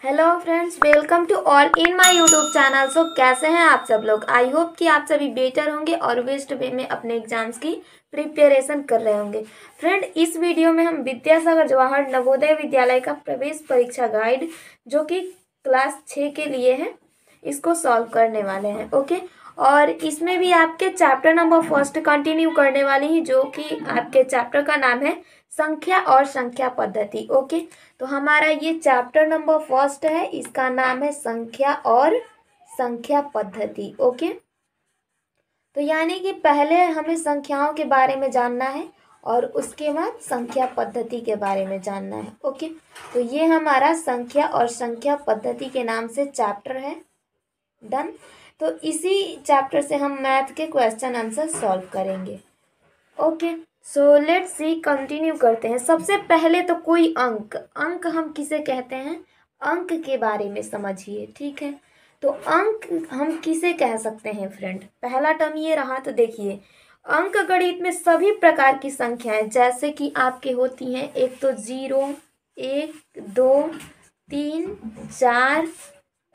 Hello friends, welcome to all in my YouTube channel. So कैसे हैं आप सब लोग। आई होप कि आप सभी बेटर होंगे और बेस्ट वे में अपने एग्जाम्स की प्रिपरेशन कर रहे होंगे। फ्रेंड, इस वीडियो में हम विद्यासागर जवाहर नवोदय विद्यालय का प्रवेश परीक्षा गाइड जो कि क्लास 6 के लिए है, इसको सॉल्व करने वाले हैं। ओके, और इसमें भी आपके चैप्टर नंबर फर्स्ट कंटिन्यू करने वाली ही, जो कि आपके चैप्टर का नाम है संख्या और संख्या पद्धति। ओके, तो हमारा ये चैप्टर नंबर फर्स्ट है, इसका नाम है संख्या और संख्या पद्धति। ओके, तो यानी कि पहले हमें संख्याओं के बारे में जानना है और उसके बाद संख्या पद्धति के बारे में जानना है। ओके, तो ये हमारा संख्या और संख्या पद्धति के नाम से चैप्टर है। डन। तो इसी चैप्टर से हम मैथ के क्वेश्चन आंसर सॉल्व करेंगे। Okay, so let's see, continue करते हैं। सबसे पहले तो कोई अंक हम किसे कहते हैं, अंक के बारे में समझिए। ठीक है, तो अंक हम किसे कह सकते हैं फ्रेंड। पहला टर्म ये रहा, तो देखिए अंक गणित में सभी प्रकार की संख्याएं जैसे कि आपके होती हैं, एक तो 0, 1, 2, 3, 4,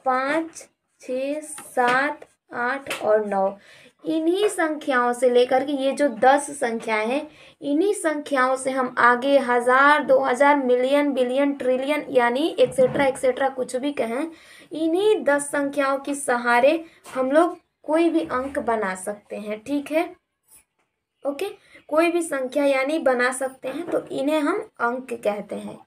5, 6, 7, 8 और 9। इन्हीं संख्याओं से लेकर के ये जो 10 संख्याएं हैं, इन्हीं संख्याओं से हम आगे 1000, 2000, मिलियन, बिलियन, ट्रिलियन यानी एक्सेट्रा एक्सेट्रा कुछ भी कहें, इन्हीं 10 संख्याओं के सहारे हम लोग कोई भी अंक बना सकते हैं। ठीक है, ओके, कोई भी संख्या यानी बना सकते हैं, तो इन्हें हम अंक कहते हैं।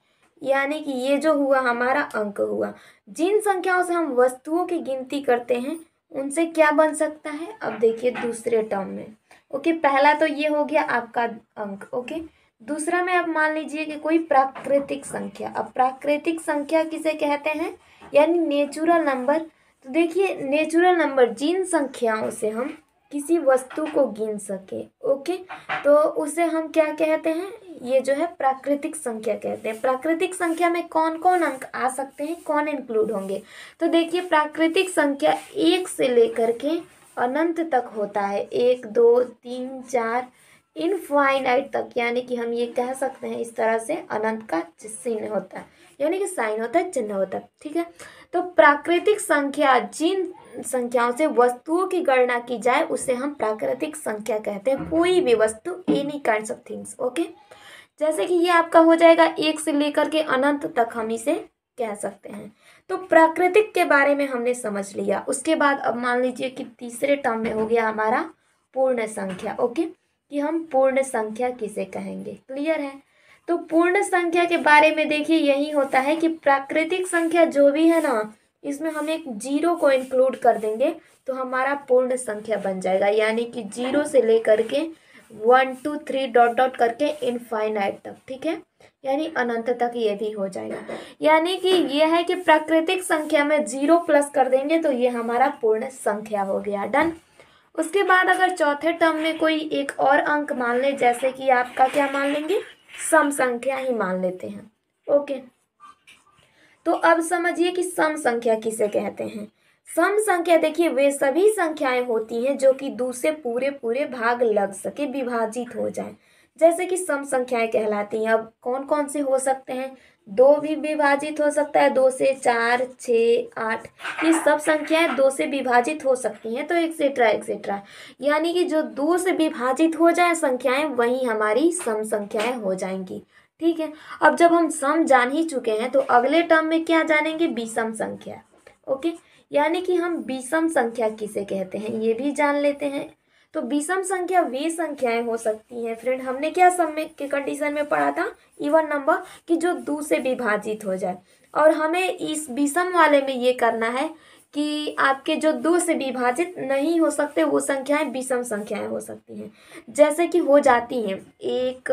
यानी कि ये जो हुआ हमारा अंक हुआ। जिन संख्याओं से हम वस्तुओं की गिनती करते हैं उनसे क्या बन सकता है, अब देखिए दूसरे टर्म में। ओके, पहला तो ये हो गया आपका अंक। ओके, दूसरा में अब मान लीजिए कि कोई प्राकृतिक संख्या। अब प्राकृतिक संख्या किसे कहते हैं, यानी नेचुरल नंबर। तो देखिए नेचुरल नंबर जिन संख्याओं से हम किसी वस्तु को गिन सके। ओके, तो उसे हम क्या कहते हैं, ये जो है प्राकृतिक संख्या कहते हैं। प्राकृतिक संख्या में कौन कौन अंक आ सकते हैं, कौन इंक्लूड होंगे, तो देखिए प्राकृतिक संख्या 1 से लेकर के अनंत तक होता है। 1, 2, 3, 4 इनफाइनाइट तक, यानी कि हम ये कह सकते हैं इस तरह से अनंत का चिन्ह होता है, यानी कि साइन होता है, चिन्ह होता है। ठीक है, तो प्राकृतिक संख्या जिन संख्याओं से वस्तुओं की गणना की जाए उसे हम प्राकृतिक संख्या कहते हैं। कोई भी वस्तु, any kinds of things. Okay, जैसे कि ये आपका हो जाएगा 1 से लेकर के अनंत तक हम इसे कह सकते हैं। तो प्राकृतिक के बारे में हमने समझ लिया। उसके बाद अब मान लीजिए कि तीसरे टर्म में हो गया हमारा पूर्ण संख्या। ओके, कि हम पूर्ण संख्या किसे कहेंगे, क्लियर है। तो पूर्ण संख्या के बारे में देखिए यही होता है कि प्राकृतिक संख्या जो भी है ना, इसमें हम एक 0 को इंक्लूड कर देंगे तो हमारा पूर्ण संख्या बन जाएगा। यानी कि 0 से लेकर के 1, 2, 3 डॉट डॉट करके इनफाइनाइट तक। ठीक है, यानी अनंत तक ये भी हो जाएगा। यानी कि ये है कि प्राकृतिक संख्या में 0 प्लस कर देंगे तो ये हमारा पूर्ण संख्या हो गया। डन। उसके बाद अगर चौथे टर्म में कोई एक और अंक मान ले, जैसे कि आपका क्या मान लेंगे, सम संख्या ही मान लेते हैं। ओके, तो अब समझिए कि सम संख्या किसे कहते हैं। सम संख्या देखिए वे सभी संख्याएं होती हैं जो कि 2 से पूरे पूरे भाग लग सके, विभाजित हो जाए, जैसे कि सम संख्याएं कहलाती हैं। अब कौन कौन से हो सकते हैं, 2 भी विभाजित हो सकता है, 2 से 4, 6, 8, ये सब संख्याएं 2 से विभाजित हो सकती हैं, तो एक्सेट्रा एक्सेट्रा। यानी कि जो 2 से विभाजित हो जाए संख्याएं वही हमारी सम संख्याएं हो जाएंगी। ठीक है, अब जब हम सम जान ही चुके हैं तो अगले टर्म में क्या जानेंगे, विषम संख्या। ओके, यानी कि हम विषम संख्या किसे कहते हैं ये भी जान लेते हैं। तो विषम संख्या वे संख्याएं हो सकती हैं फ्रेंड, हमने क्या सम में के कंडीशन में पढ़ा था, इवन नंबर, कि जो 2 से विभाजित हो जाए। और हमें इस विषम वाले में ये करना है कि आपके जो 2 से विभाजित नहीं हो सकते वो संख्याएं विषम संख्याएं हो सकती हैं, जैसे कि हो जाती हैं 1,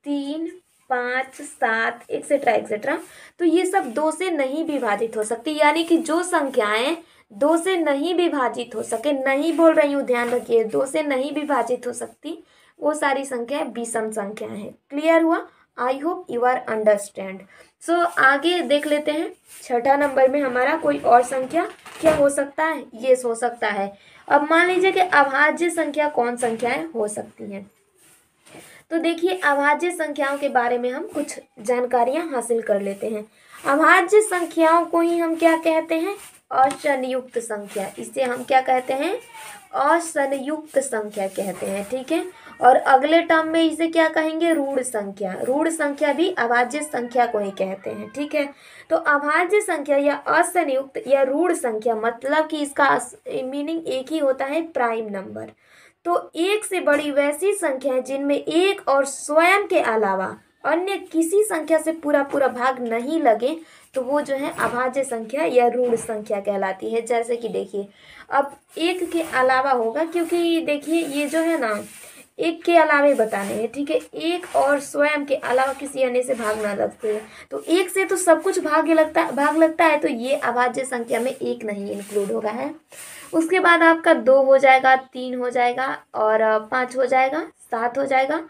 3, 5, 7 एक्सेट्रा एक्सेट्रा। तो ये सब 2 से नहीं विभाजित हो सकती, यानी कि जो संख्याएं 2 से नहीं विभाजित हो सके, नहीं बोल रही हूँ, ध्यान रखिए, 2 से नहीं विभाजित हो सकती वो सारी संख्याएं विषम संख्याएं हैं। क्लियर हुआ, I hope you are understand. So आगे देख लेते हैं, छठा नंबर में हमारा कोई और संख्या क्या हो सकता है, ये हो सकता है। अब मान लीजिए कि अभाज्य संख्या कौन संख्याएं हो सकती हैं। तो देखिए अभाज्य संख्याओं के बारे में हम कुछ जानकारियां हासिल कर लेते हैं। अभाज्य संख्याओं को ही हम क्या कहते हैं, असंयुक्त संख्या। इसे हम क्या कहते हैं, असंयुक्त संख्या कहते हैं, ठीक है। और अगले टर्म में इसे क्या कहेंगे, ऋण संख्या। ऋण संख्या भी अभाज्य संख्या को ही कहते हैं, ठीक है। तो अभाज्य संख्या या असंयुक्त या ऋण संख्या मतलब कि इसका मीनिंग एक ही होता है, प्राइम नंबर। तो एक से बड़ी वैसी संख्या है जिनमें एक और स्वयं के अलावा अन्य किसी संख्या से पूरा पूरा भाग नहीं लगे, तो वो जो है अभाज्य संख्या या ऋण संख्या कहलाती है। जैसे कि देखिए, अब एक के अलावा होगा, क्योंकि देखिए ये जो है ना, एक के अलावे बताने हैं, ठीक है। एक और स्वयं के अलावा किसी अन्य से भाग ना लगते हैं, तो एक से तो सब कुछ भाग लगता है, तो ये अभाज्य संख्या में एक नहीं इंक्लूड होगा है। उसके बाद आपका 2 हो जाएगा, 3 हो जाएगा, और 5 हो जाएगा, 7 हो जाएगा,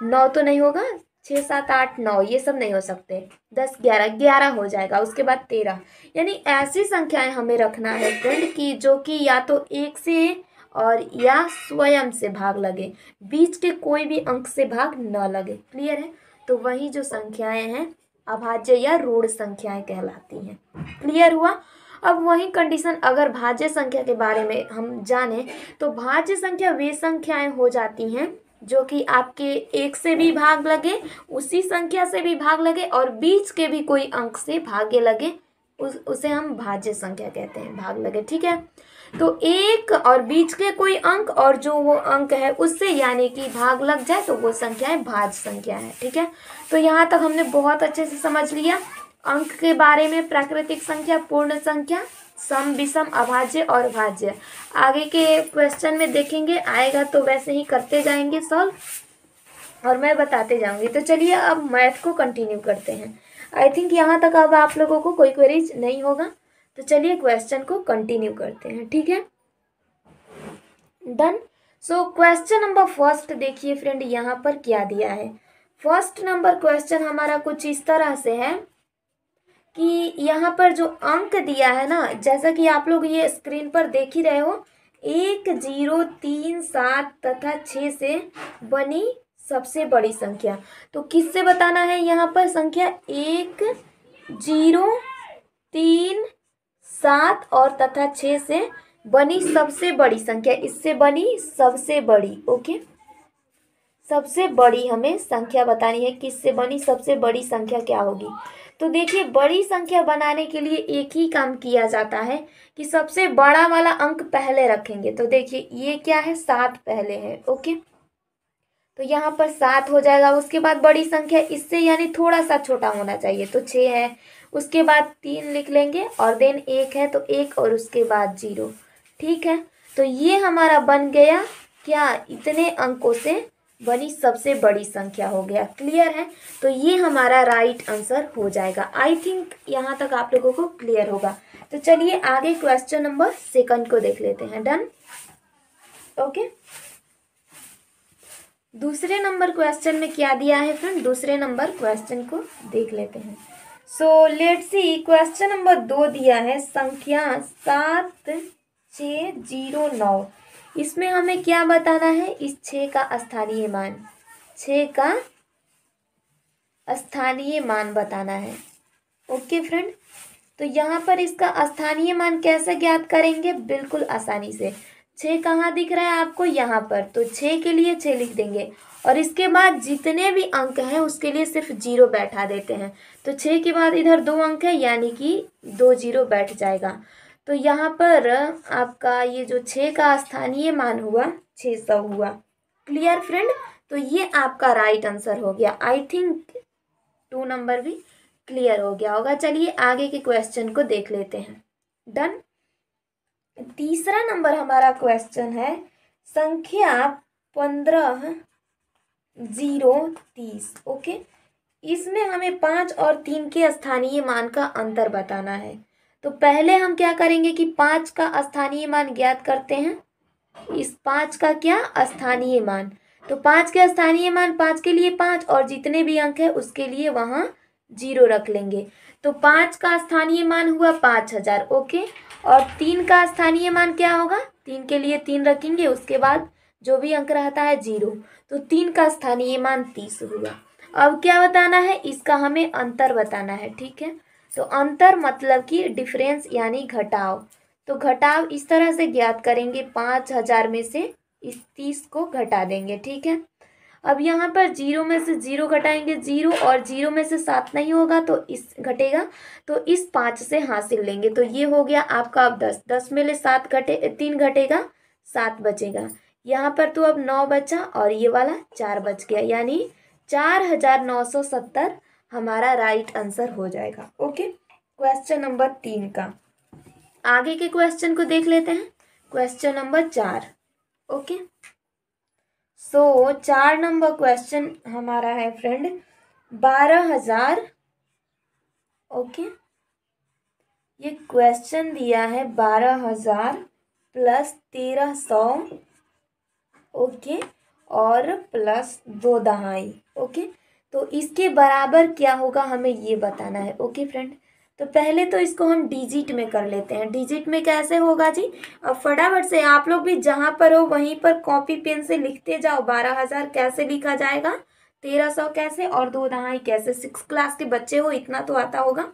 9 तो नहीं होगा, 6 7 8 9 ये सब नहीं हो सकते, 10 11 हो जाएगा। उसके बाद 13, यानी ऐसी संख्याएं हमें रखना है फ्रेंड की जो कि या तो एक से और या स्वयं से भाग लगे, बीच के कोई भी अंक से भाग न लगे। क्लियर है। तो वही जो संख्याएं हैं अभाज्य या ऋण संख्याएं कहलाती हैं। क्लियर हुआ। अब वही कंडीशन अगर भाज्य संख्या के बारे में हम जाने, तो भाज्य संख्या वे संख्याएं हो जाती हैं जो कि आपके एक से भी भाग लगे, उसी संख्या से भी भाग लगे, और बीच के भी कोई अंक से भागे लगे, उसे हम भाज्य संख्या कहते हैं, भाग लगे, ठीक है। तो एक और बीच के कोई अंक और जो वो अंक है उससे यानी कि भाग लग जाए, तो वो संख्याएं भाज्य संख्या है, ठीक है। तो यहाँ तक हमने बहुत अच्छे से समझ लिया अंक के बारे में, प्राकृतिक संख्या, पूर्ण संख्या, सम, विषम, अभाज्य और भाज्य। आगे के क्वेश्चन में देखेंगे, आएगा तो वैसे ही करते जाएंगे सॉल्व और मैं बताते जाऊंगी। तो चलिए अब मैथ को कंटिन्यू करते हैं। आई थिंक यहाँ तक अब आप लोगों को कोई क्वेरीज नहीं होगा, तो चलिए क्वेश्चन को कंटिन्यू करते हैं, ठीक है। Done. So question number first देखिए फ्रेंड, यहाँ पर क्या दिया है। फर्स्ट नंबर क्वेश्चन हमारा कुछ इस तरह से है कि यहाँ पर जो अंक दिया है ना, जैसा कि आप लोग ये स्क्रीन पर देख ही रहे हो, 1 0 3 7 तथा 6 से बनी सबसे बड़ी संख्या। तो किससे बताना है यहाँ पर संख्या, 1 0 3 7 और तथा 6 से बनी सबसे बड़ी संख्या, इससे बनी सबसे बड़ी। ओके, सबसे बड़ी हमें संख्या बतानी है, किससे बनी सबसे बड़ी संख्या क्या होगी। तो देखिए बड़ी संख्या बनाने के लिए एक ही काम किया जाता है कि सबसे बड़ा वाला अंक पहले रखेंगे। तो देखिए ये क्या है, 7 पहले है। ओके, तो यहाँ पर 7 हो जाएगा। उसके बाद बड़ी संख्या इससे यानी थोड़ा सा छोटा होना चाहिए, तो 6 है। उसके बाद 3 लिख लेंगे और देन 1 है, तो 1 और उसके बाद 0। ठीक है, तो ये हमारा बन गया क्या, इतने अंकों से बनी सबसे बड़ी संख्या हो गया। क्लियर है, तो ये हमारा राइट आंसर हो जाएगा। आई थिंक यहाँ तक आप लोगों को क्लियर होगा। तो चलिए आगे क्वेश्चन नंबर 2 को देख लेते हैं। डन। ओके, दूसरे नंबर क्वेश्चन में क्या दिया है फ्रेंड, दूसरे नंबर क्वेश्चन को देख लेते हैं। So let's see, question number 2 दिया है संख्या 7 6 0 9। इसमें हमें क्या बताना है, इस 6 का स्थानीय मान, 6 का स्थानीय मान बताना है। ओके फ्रेंड, तो यहाँ पर इसका स्थानीय मान कैसे ज्ञात करेंगे, बिल्कुल आसानी से। 6 कहाँ दिख रहा है आपको, यहाँ पर, तो 6 के लिए 6 लिख देंगे और इसके बाद जितने भी अंक हैं उसके लिए सिर्फ 0 बैठा देते हैं। तो 6 के बाद इधर 2 अंक है यानी कि 2 0 बैठ जाएगा। तो यहाँ पर आपका ये जो 6 का स्थानीय मान हुआ 600 हुआ। क्लियर फ्रेंड, तो ये आपका राइट आंसर हो गया। आई थिंक 2 नंबर भी क्लियर हो गया होगा। चलिए आगे के क्वेश्चन को देख लेते हैं। डन। तीसरा नंबर हमारा क्वेश्चन है संख्या 15 0 30। ओके, इसमें हमें 5 और 3 के स्थानीय मान का अंतर बताना है। तो पहले हम क्या करेंगे कि 5 का स्थानीय मान ज्ञात करते हैं। इस 5 का क्या, स्थानीय मान। तो 5 के स्थानीय मान, 5 के लिए 5 और जितने भी अंक है उसके लिए वहाँ 0 रख लेंगे। तो 5 का स्थानीय मान हुआ 5000। ओके, और 3 का स्थानीय मान क्या होगा, 3 के लिए 3 रखेंगे, उसके बाद जो भी अंक रहता है 0। तो 3 का स्थानीय मान 30 हुआ। अब क्या बताना है, इसका हमें अंतर बताना है। ठीक है, तो अंतर मतलब कि डिफरेंस यानी घटाव। तो घटाव इस तरह से ज्ञात करेंगे, 5000 में से इस 30 को घटा देंगे, ठीक है। अब यहाँ पर 0 में से 0 घटाएंगे 0, और 0 में से 7 नहीं होगा तो इस घटेगा, तो इस 5 से हासिल लेंगे, तो ये हो गया आपका अब 10। 10 में ले 7 घटे 3 घटेगा, 7 बचेगा। यहाँ पर तो अब 9 बचा और ये वाला 4 बच गया, यानी 4970 हमारा राइट आंसर हो जाएगा। ओके, क्वेश्चन नंबर 3 का। आगे के क्वेश्चन को देख लेते हैं, क्वेश्चन नंबर 4। ओके, सो 4 नंबर क्वेश्चन हमारा है फ्रेंड 12,000। ओके, ये क्वेश्चन दिया है 12,000 प्लस 1300, ओके, और प्लस 2 दहाई। ओके, तो इसके बराबर क्या होगा हमें ये बताना है। ओके फ्रेंड, तो पहले तो इसको हम डिजिट में कर लेते हैं। डिजिट में कैसे होगा जी, अब फटाफट से आप लोग भी जहाँ पर हो वहीं पर कॉपी पेन से लिखते जाओ। 12,000 कैसे लिखा जाएगा, 1300 कैसे, और 2 दहाई कैसे। 6 क्लास के बच्चे हो, इतना तो आता होगा।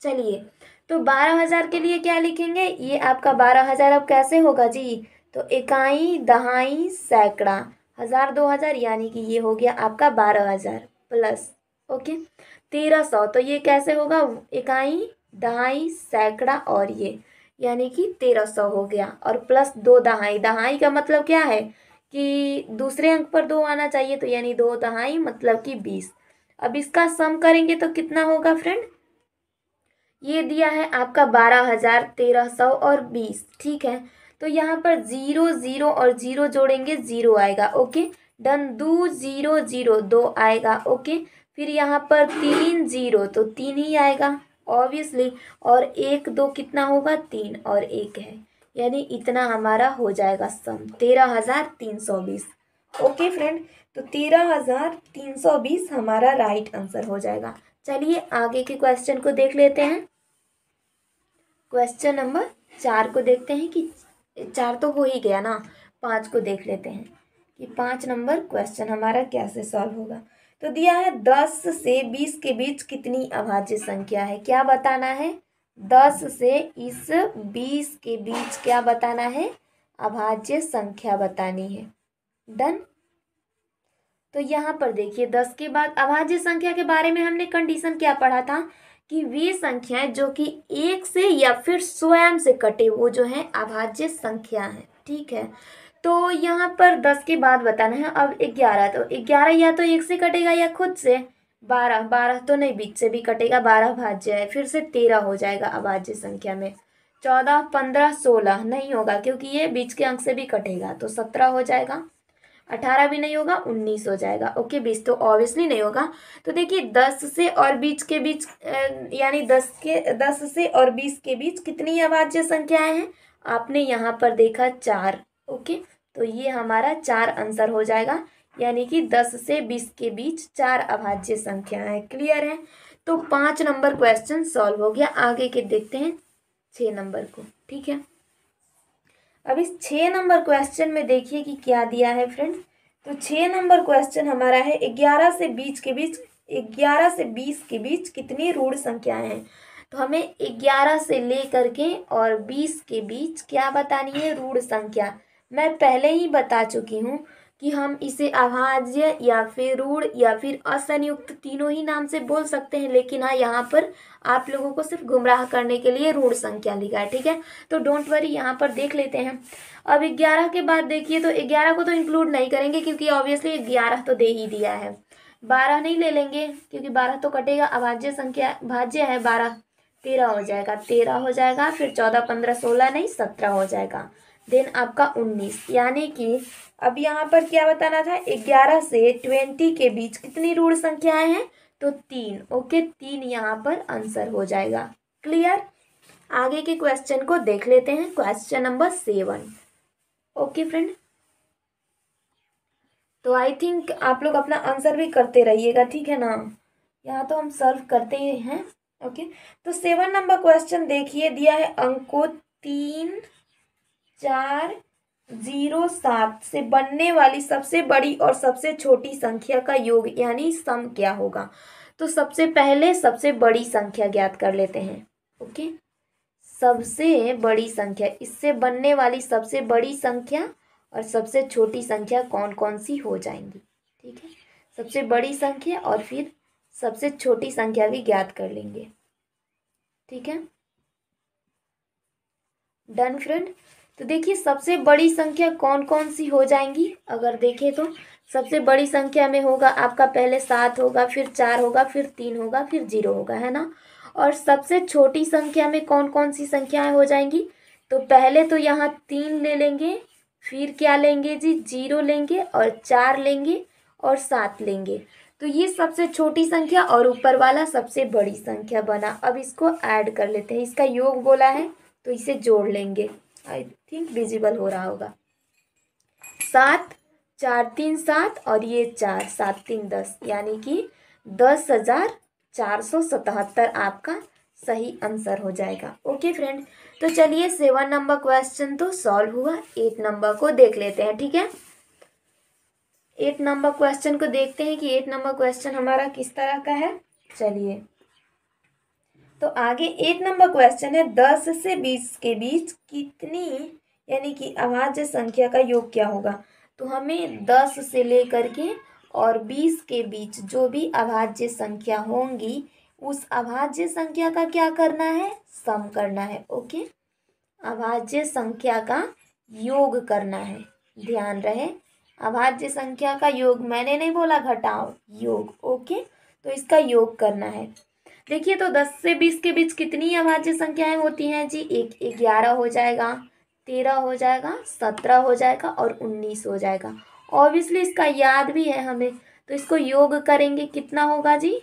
चलिए, तो 12,000 के लिए क्या लिखेंगे, ये आपका 12,000 अब कैसे होगा जी, तो इकाई दहाई सैकड़ा, 1000 2000, यानी कि ये हो गया आपका 12,000 प्लस, ओके, 1300, तो ये कैसे होगा, इकाई दहाई सैकड़ा और ये, यानी कि 1300 हो गया, और प्लस 2 दहाई। दहाई का मतलब क्या है कि दूसरे अंक पर 2 आना चाहिए, तो यानी 2 दहाई मतलब कि 20। अब इसका सम करेंगे तो कितना होगा फ्रेंड, ये दिया है आपका 12,000, 1300 और 20, ठीक है। तो यहाँ पर 0 0 और 0 जोड़ेंगे 0 आएगा, ओके, डन। 2 0 0 2 आएगा, ओके। फिर यहाँ पर 3 0 तो 3 ही आएगा ऑब्वियसली, और 1 2 कितना होगा, 3 और 1 है, यानी इतना हमारा हो जाएगा सम 13,320। ओके फ्रेंड, तो 13,320 हमारा राइट आंसर हो जाएगा। चलिए आगे के क्वेश्चन को देख लेते हैं। क्वेश्चन नंबर 4 को देखते हैं कि 4 तो हो ही गया ना, 5 को देख लेते हैं कि 5 नंबर क्वेश्चन हमारा कैसे सॉल्व होगा। तो दिया है 10 से 20 के बीच कितनी अभाज्य संख्या है, क्या बताना है, 10 से इस 20 के बीच क्या बताना है, अभाज्य संख्या बतानी है। डन। तो यहाँ पर देखिए 10 के बाद अभाज्य संख्या के बारे में हमने कंडीशन क्या पढ़ा था कि वे संख्याएं जो कि 1 से या फिर स्वयं से कटे वो जो है अभाज्य संख्या है, ठीक है। तो यहाँ पर 10 के बाद बताना है। अब 11, तो 11 या तो 1 से कटेगा या खुद से। 12, 12 तो नहीं, बीच से भी कटेगा, 12 भाज्य है, फिर से 13 हो जाएगा अभाज्य संख्या में। 14 15 16 नहीं होगा क्योंकि ये बीच के अंक से भी कटेगा, तो 17 हो जाएगा। 18 भी नहीं होगा, 19 हो जाएगा। ओके, 20 तो ऑब्वियसली नहीं होगा। तो देखिए 10 से और 20 के बीच यानी 10 से और 20 के बीच कितनी अभाज्य संख्याएं हैं, आपने यहाँ पर देखा 4। ओके, तो ये हमारा 4 आंसर हो जाएगा, यानी कि 10 से 20 के बीच 4 अभाज्य संख्याएं। क्लियर है। तो 5 नंबर क्वेश्चन सॉल्व हो गया। आगे के देखते हैं 6 नंबर को, ठीक है। अब इस 6 नंबर क्वेश्चन में देखिए कि क्या दिया है फ्रेंड। तो 6 नंबर क्वेश्चन हमारा है 11 से 20 के बीच, 11 से 20 के बीच कितनी ऋण संख्याएं हैं। तो हमें 11 से लेकर के और 20 के बीच क्या बतानी है, ऋण संख्या। मैं पहले ही बता चुकी हूँ कि हम इसे अभाज्य या फिर ऋण या फिर असंयुक्त तीनों ही नाम से बोल सकते हैं, लेकिन हाँ यहाँ पर आप लोगों को सिर्फ गुमराह करने के लिए ऋण संख्या लिखा है, ठीक है। तो डोंट वरी, यहाँ पर देख लेते हैं। अब 11 के बाद देखिए, तो 11 को तो इंक्लूड नहीं करेंगे क्योंकि ऑब्वियसली 11 तो दे ही दिया है। 12 नहीं ले लेंगे क्योंकि 12 तो कटेगा, अभाज्य संख्या भाज्य है 12, 13 हो जाएगा, 13 हो जाएगा। फिर 14 15 16 नहीं, 17 हो जाएगा। देन आपका 19, यानी कि अब यहाँ पर क्या बताना था, 11 से 20 के बीच कितनी ऋण संख्याएं हैं, तो 3। ओके, 3 यहाँ पर आंसर हो जाएगा। क्लियर। आगे के क्वेश्चन को देख लेते हैं, क्वेश्चन नंबर 7। ओके फ्रेंड, तो आई थिंक आप लोग अपना आंसर भी करते रहिएगा, ठीक है ना, यहाँ तो हम सॉल्व करते ही हैं। ओके, तो 7 नंबर क्वेश्चन देखिए, दिया है अंकों 3 4 0 7 से बनने वाली सबसे बड़ी और सबसे छोटी संख्या का योग यानी सम क्या होगा। तो सबसे पहले सबसे बड़ी संख्या ज्ञात कर लेते हैं। ओके, सबसे बड़ी संख्या, इससे बनने वाली सबसे बड़ी संख्या और सबसे छोटी संख्या कौन कौन सी हो जाएंगी। ठीक है, सबसे बड़ी संख्या और फिर सबसे छोटी संख्या भी ज्ञात कर लेंगे। ठीक है, डन फ्रेंड। तो देखिए सबसे बड़ी संख्या कौन कौन सी हो जाएंगी, अगर देखें तो सबसे बड़ी संख्या में होगा आपका पहले 7 होगा, फिर 4 होगा, फिर 3 होगा, फिर 0 होगा, है ना। और सबसे छोटी संख्या में कौन कौन सी संख्याएं हो जाएंगी, तो पहले तो यहाँ 3 ले लेंगे, फिर क्या लेंगे जी, 0 लेंगे और 4 लेंगे और 7 लेंगे। तो ये सबसे छोटी संख्या और ऊपर वाला सबसे बड़ी संख्या बना। अब इसको ऐड कर लेते हैं, इसका योग बोला है तो इसे जोड़ लेंगे। आई थिंक विजिबल हो रहा होगा। 7, 4 3 7 और ये 4, 7 3 10, यानी कि 10,477 आपका सही आंसर हो जाएगा। ओके फ्रेंड, तो चलिए 7 नंबर क्वेश्चन तो सॉल्व हुआ। 8 नंबर को देख लेते हैं। ठीक है, 8 नंबर क्वेश्चन को देखते हैं कि 8 नंबर क्वेश्चन हमारा किस तरह का है। चलिए, तो आगे 8 नंबर क्वेश्चन है, 10 से 20 के बीच कितनी यानी कि अभाज्य संख्या का योग क्या होगा। तो हमें 10 से लेकर के और 20 के बीच जो भी अभाज्य संख्या होंगी उस अभाज्य संख्या का क्या करना है, सम करना है। ओके, अभाज्य संख्या का योग करना है, ध्यान रहे अभाज्य संख्या का योग, मैंने नहीं बोला घटाओ, योग। ओके, तो इसका योग करना है। देखिए तो 10 से 20 के बीच कितनी अभाज्य संख्याएं होती हैं जी, एक 11 हो जाएगा, 13 हो जाएगा, 17 हो जाएगा और 19 हो जाएगा। ऑब्वियसली इसका याद भी है हमें, तो इसको योग करेंगे, कितना होगा जी,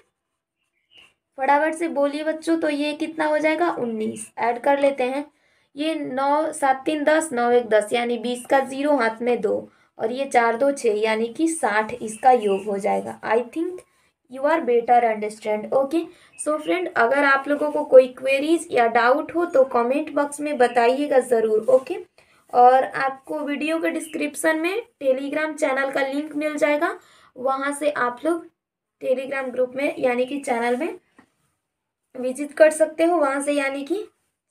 फटाफट से बोलिए बच्चों। तो ये कितना हो जाएगा, 19। ऐड कर लेते हैं, ये 9 7 3 10, 9 1 10, यानी 20 का 0 हाथ में 2 और ये 4 2 6, यानी कि 60 इसका योग हो जाएगा। I think you are better understand. Okay, so friend अगर आप लोगों को कोई क्वेरीज या डाउट हो तो कमेंट बॉक्स में बताइएगा ज़रूर। ओके, और आपको वीडियो के डिस्क्रिप्शन में टेलीग्राम चैनल का लिंक मिल जाएगा, वहाँ से आप लोग टेलीग्राम ग्रुप में यानी कि चैनल में विजिट कर सकते हो, वहाँ से यानी कि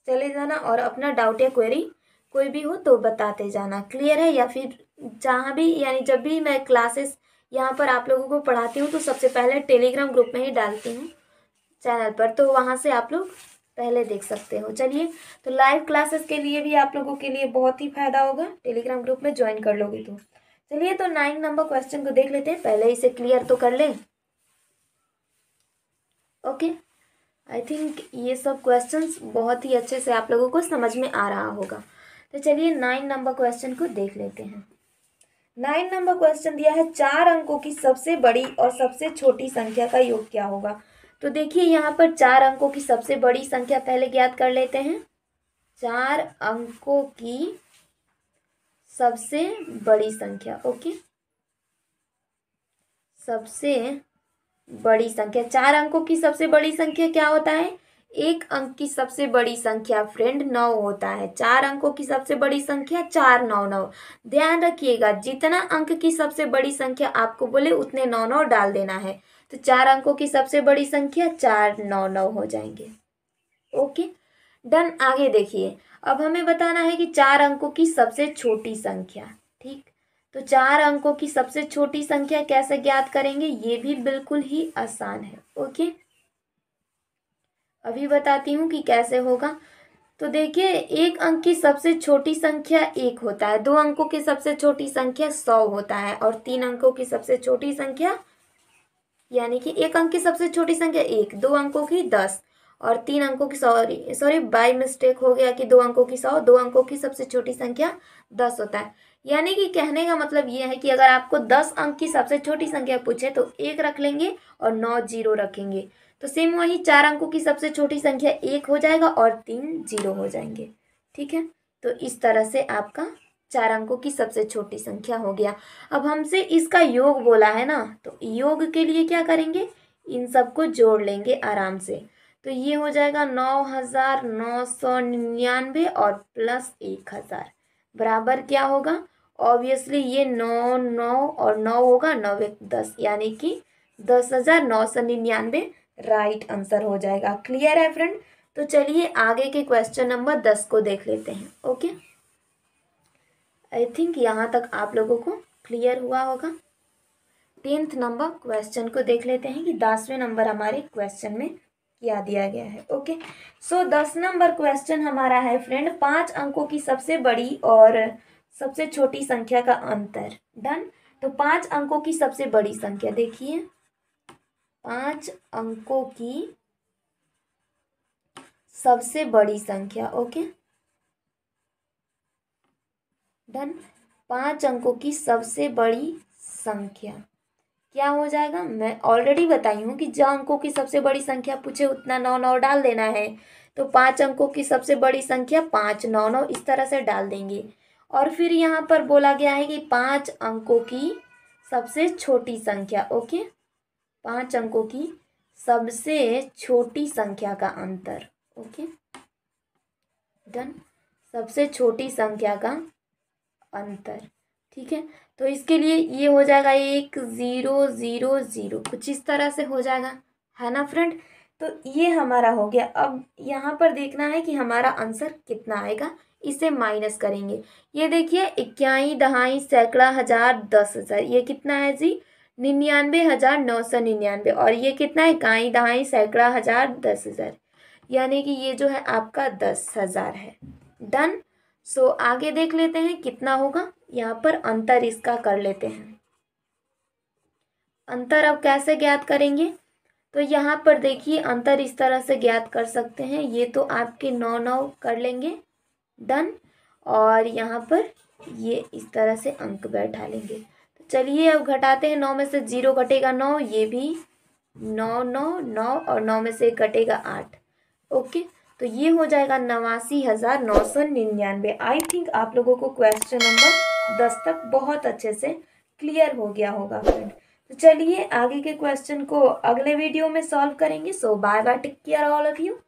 चले जाना और अपना डाउट या क्वेरी कोई भी हो तो बताते जाना। क्लियर है, या फिर जहाँ भी यानी जब भी मैं क्लासेस यहाँ पर आप लोगों को पढ़ाती हूँ तो सबसे पहले टेलीग्राम ग्रुप में ही डालती हूँ चैनल पर, तो वहाँ से आप लोग पहले देख सकते हो। चलिए, तो लाइव क्लासेस के लिए भी आप लोगों के लिए बहुत ही फायदा होगा, टेलीग्राम ग्रुप में ज्वाइन कर लोगे तो। चलिए, तो 9 नंबर क्वेश्चन को देख लेते हैं, पहले इसे क्लियर तो कर लें। ओके, आई थिंक ये सब क्वेश्चंस बहुत ही अच्छे से आप लोगों को समझ में आ रहा होगा। तो चलिए 9 नंबर क्वेश्चन को देख लेते हैं। 9 नंबर क्वेश्चन दिया है, 4 अंकों की सबसे बड़ी और सबसे छोटी संख्या का योग क्या होगा। तो देखिए यहाँ पर 4 अंकों की सबसे बड़ी संख्या पहले ज्ञात कर लेते हैं। 4 अंकों की सबसे बड़ी संख्या, ओके, सबसे बड़ी संख्या, 4 अंकों की सबसे बड़ी संख्या क्या होता है, एक अंक की सबसे बड़ी संख्या फ्रेंड 9 होता है। 4 अंकों की सबसे बड़ी संख्या 4 9 9। ध्यान रखिएगा, जितना अंक की सबसे बड़ी संख्या आपको बोले उतने 9 9 डाल देना है। तो 4 अंकों की सबसे बड़ी संख्या 4 9 9 हो जाएंगे। Okay, done. आगे देखिए, अब हमें बताना है कि 4 अंकों की सबसे छोटी संख्या। ठीक, तो 4 अंकों की सबसे छोटी संख्या कैसे ज्ञात करेंगे, ये भी बिल्कुल ही आसान है। ओके, अभी बताती हूँ कि कैसे होगा। तो देखिए, एक अंक की सबसे छोटी संख्या 1 होता है, 2 अंकों की सबसे छोटी संख्या 100 होता है और 3 अंकों की सबसे छोटी संख्या यानी कि एक अंक की सबसे छोटी संख्या 1, 2 अंकों की 10 और 3 अंकों की सॉरी बाय मिस्टेक हो गया कि 2 अंकों की 100, 2 अंकों की सबसे छोटी संख्या 10 होता है। यानी कि कहने का मतलब ये है कि अगर आपको 10 अंक की सबसे छोटी संख्या पूछे तो 1 रख लेंगे और 9 0 रखेंगे। तो सेम वही 4 अंकों की सबसे छोटी संख्या 1 हो जाएगा और 3 0 हो जाएंगे। ठीक है, तो इस तरह से आपका 4 अंकों की सबसे छोटी संख्या हो गया। अब हमसे इसका योग बोला है ना, तो योग के लिए क्या करेंगे, इन सबको जोड़ लेंगे आराम से। तो ये हो जाएगा 9,999 और प्लस 1,000 बराबर क्या होगा, ऑब्वियसली ये 9 9 और 9 होगा, 9 1 10, यानी कि 10,999 राइट आंसर हो जाएगा। क्लियर है फ्रेंड? तो चलिए आगे के क्वेश्चन नंबर 10 को देख लेते हैं। ओके, आई थिंक यहाँ तक आप लोगों को क्लियर हुआ होगा। 10th नंबर क्वेश्चन को देख लेते हैं कि 10वें नंबर हमारे क्वेश्चन में क्या दिया गया है। ओके, सो 10 नंबर क्वेश्चन हमारा है फ्रेंड, 5 अंकों की सबसे बड़ी और सबसे छोटी संख्या का अंतर। डन। तो 5 अंकों की सबसे बड़ी संख्या देखिए, 5 अंकों की सबसे बड़ी संख्या। Okay, done. 5 अंकों की सबसे बड़ी संख्या क्या हो जाएगा? मैं ऑलरेडी बताई हूँ कि जो अंकों की सबसे बड़ी संख्या पूछे उतना 9 9 डाल देना है। तो 5 अंकों की सबसे बड़ी संख्या 5 9 9 इस तरह से डाल देंगे। और फिर यहाँ पर बोला गया है कि 5 अंकों की सबसे छोटी संख्या। ओके, 5 अंकों की सबसे छोटी संख्या का अंतर। Okay, done. सबसे छोटी संख्या का अंतर, ठीक है। तो इसके लिए ये हो जाएगा 1 0 0 0, कुछ इस तरह से हो जाएगा, है ना फ्रेंड? तो ये हमारा हो गया। अब यहाँ पर देखना है कि हमारा आंसर कितना आएगा, इसे माइनस करेंगे। ये देखिए, इक्याई दहाई सैकड़ा हजार 10,000, ये कितना है जी? 99,999। और ये कितना है? इकाई दहाई सैकड़ा हजार 10,000, यानी कि ये जो है आपका 10,000 है। डन। सो आगे देख लेते हैं कितना होगा। यहाँ पर अंतर इसका कर लेते हैं। अंतर अब कैसे ज्ञात करेंगे? तो यहाँ पर देखिए, अंतर इस तरह से ज्ञात कर सकते हैं। ये तो आपके 9 9 कर लेंगे। डन। और यहाँ पर ये इस तरह से अंक बैठा लेंगे। तो चलिए अब घटाते हैं। 9 में से 0 घटेगा 9, ये भी 9 9 9, और 9 में से 1 घटेगा 8। ओके, तो ये हो जाएगा 89,999। आई थिंक आप लोगों को क्वेश्चन नंबर 10 तक बहुत अच्छे से क्लियर हो गया होगा फ्रेंड। तो चलिए आगे के क्वेश्चन को अगले वीडियो में सॉल्व करेंगे। So bye bye, take care all of you.